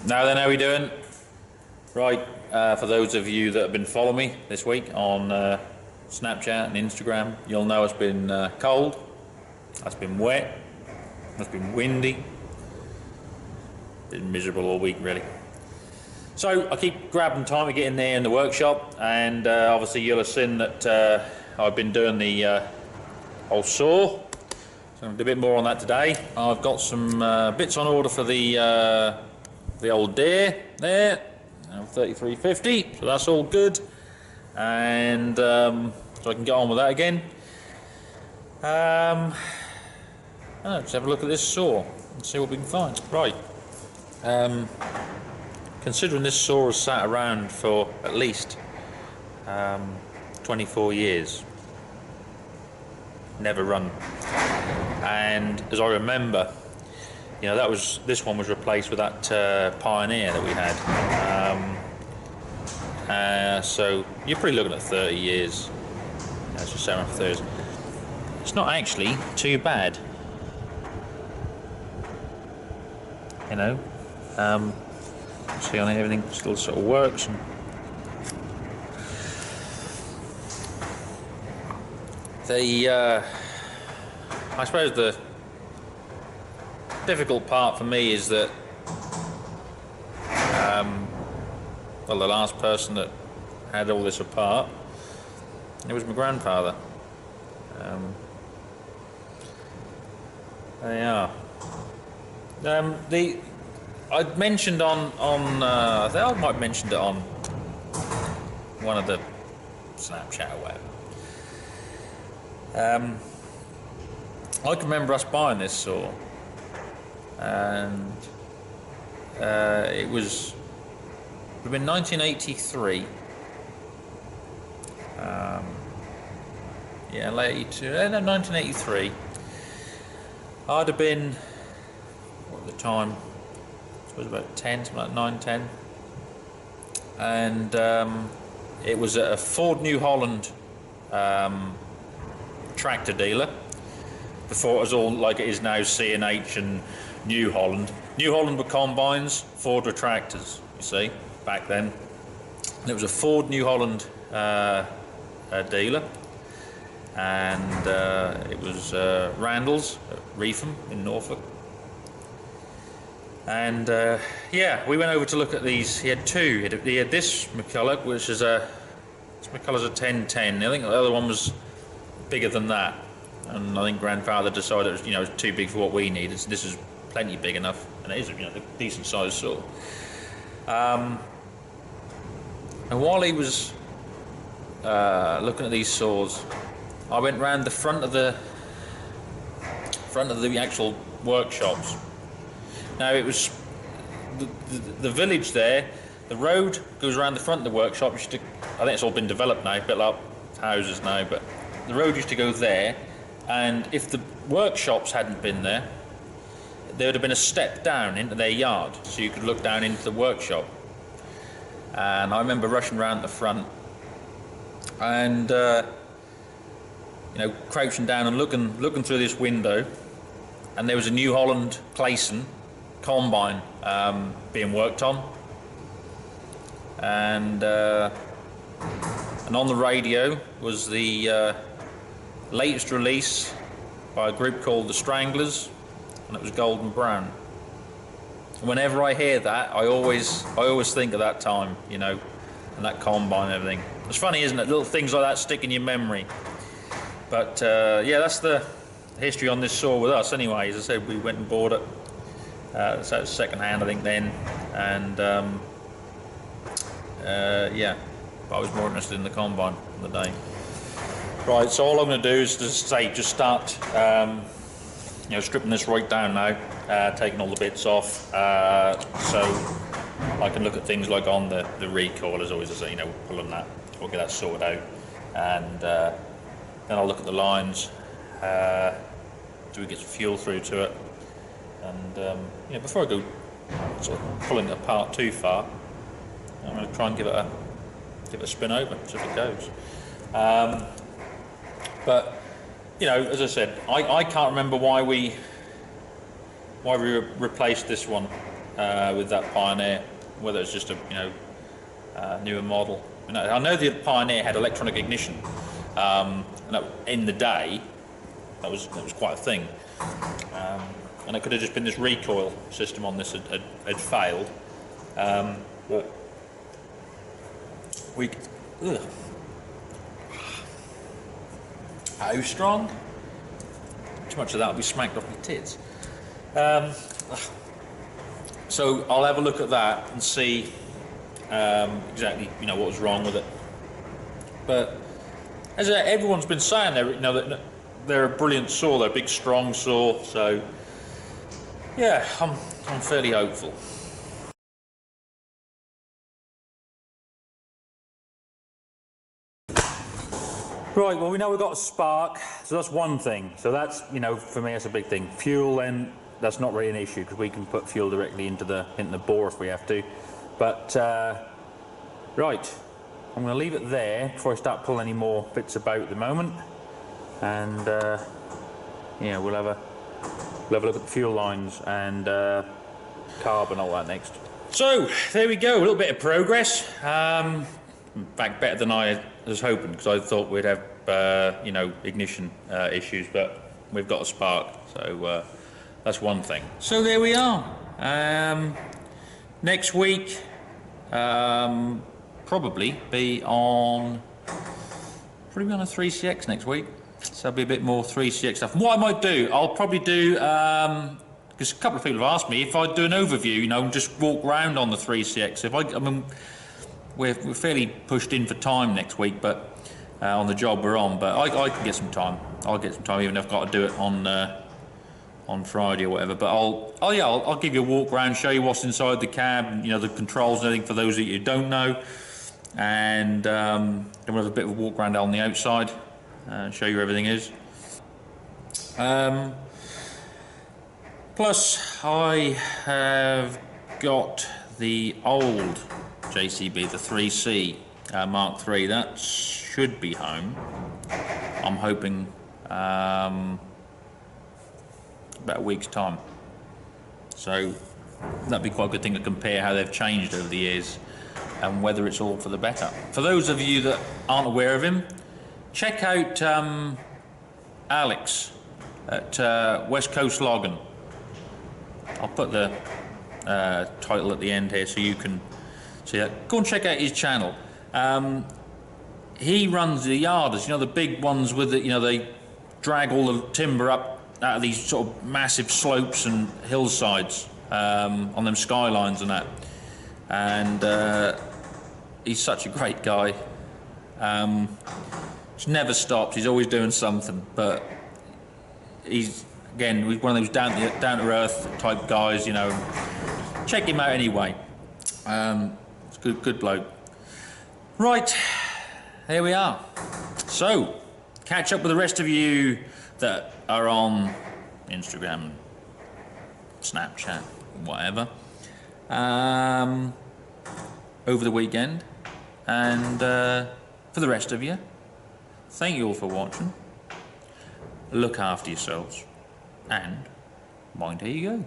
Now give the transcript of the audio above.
Now then, how are we doing? Right, for those of you that have been following me this week on Snapchat and Instagram, you'll know it's been cold, it's been wet, it's been windy, been miserable all week really. So I keep grabbing time to get in there in the workshop, and obviously you'll have seen that I've been doing the old saw. So I'm going to do a bit more on that today. I've got some bits on order for the old deer there, 3350, so that's all good, and so I can get on with that again. Let's have a look at this saw and see what we can find. Right, considering this saw has sat around for at least 24 years, never run, and as I remember, you know, this one was replaced with that Pioneer that we had. So you're probably looking at 30 years. That's just around 30 years. It's not actually too bad, you know. See on it, everything still sort of works. I suppose the difficult part for me is that well, the last person that had all this apart, it was my grandfather. There you are. I'd mentioned on I think I might have mentioned it on one of the Snapchat or whatever. I can remember us buying this saw, and it would have been 1983. Yeah, late 82. No, 1983. I'd have been, what at the time? I suppose about 10, something like 9, 10. And it was at a Ford New Holland tractor dealer. Before it was all like it is now, C&H and New Holland. New Holland were combines, Ford were tractors, you see, back then. And it was a Ford New Holland dealer, and it was Randall's at Reefham in Norfolk. And yeah, we went over to look at these. He had two. He had this McCulloch, which is McCulloch's a 1010. I think the other one was bigger than that. And I think grandfather decided it was, it was too big for what we needed. So this is plenty big enough, and it is, a decent sized saw. And while he was looking at these saws, I went round the front of the actual workshops. Now it was the village there. The road goes around the front of the workshop. I think it's all been developed now, built up houses now, but the road used to go there. And if the workshops hadn't been there, there would have been a step down into their yard, so you could look down into the workshop. And I remember rushing around the front and crouching down and looking through this window, and there was a New Holland Clayson combine being worked on, and on the radio was the latest release by a group called the Stranglers, and it was Golden Brown. Whenever I hear that, I always think of that time, and that combine and everything. It's funny, isn't it? Little things like that stick in your memory. But yeah, that's the history on this saw with us. Anyway, as I said, we went and bought it. So it's second hand, I think, then, and yeah, but I was more interested in the combine on the day. Right, so all I'm going to do is just start, stripping this right down now, taking all the bits off, so I can look at things like on the recoil, as always, pulling that, we'll get that sorted out, and then I'll look at the lines, do we get some fuel through to it, and before I go sort of pulling it apart too far, I'm going to try and give it a spin over, see if it goes. But as I said, I can't remember why we replaced this one. with that Pioneer, whether it's just a newer model. I know the Pioneer had electronic ignition, and in the day that was quite a thing, and it could have just been this recoil system on this had failed, but we. Ugh. How strong? Too much of that will be smacked off my tits. So I'll have a look at that and see exactly what was wrong with it. But as everyone's been saying, that they're a brilliant saw. They're a big, strong saw. So yeah, I'm fairly hopeful. Right, well, we know we've got a spark, so that's one thing. So that's, for me, that's a big thing. Fuel, then, that's not really an issue, because we can put fuel directly into the bore if we have to. But, right, I'm going to leave it there before I start pulling any more bits about at the moment. And, yeah, we'll have a look at the fuel lines and carb and all that next. So, there we go, a little bit of progress. In fact, better than I was hoping, because I thought we'd have, ignition issues, but we've got a spark, so that's one thing. So there we are. Next week, probably be on a 3CX next week, so there'll be a bit more 3CX stuff. And what I might do, I'll probably do, because a couple of people have asked me if I'd do an overview, and just walk around on the 3CX. I mean, we're fairly pushed in for time next week, but on the job we're on. But I can get some time. I'll get some time, even if I've got to do it on Friday or whatever. But I'll give you a walk around, show you what's inside the cab, the controls and everything for those of you who don't know, and then we'll have a bit of a walk around on the outside, show you where everything is. Plus, I have got the old JCB, the 3C Mark III. That should be home. I'm hoping about a week's time. So that'd be quite a good thing to compare how they've changed over the years and whether it's all for the better. For those of you that aren't aware of him, check out Alex at West Coast Logging. I'll put the title at the end here so you can see that. Go and check out his channel. He runs the yarders, the big ones with the, they drag all the timber up out of these sort of massive slopes and hillsides on them skylines and that. And he's such a great guy. He's never stopped. He's always doing something. But he's one of those down to earth type guys. Check him out anyway. It's good bloke. Right, here we are. So, catch up with the rest of you that are on Instagram, Snapchat, whatever, over the weekend. And for the rest of you, thank you all for watching. Look after yourselves, and mind how you go.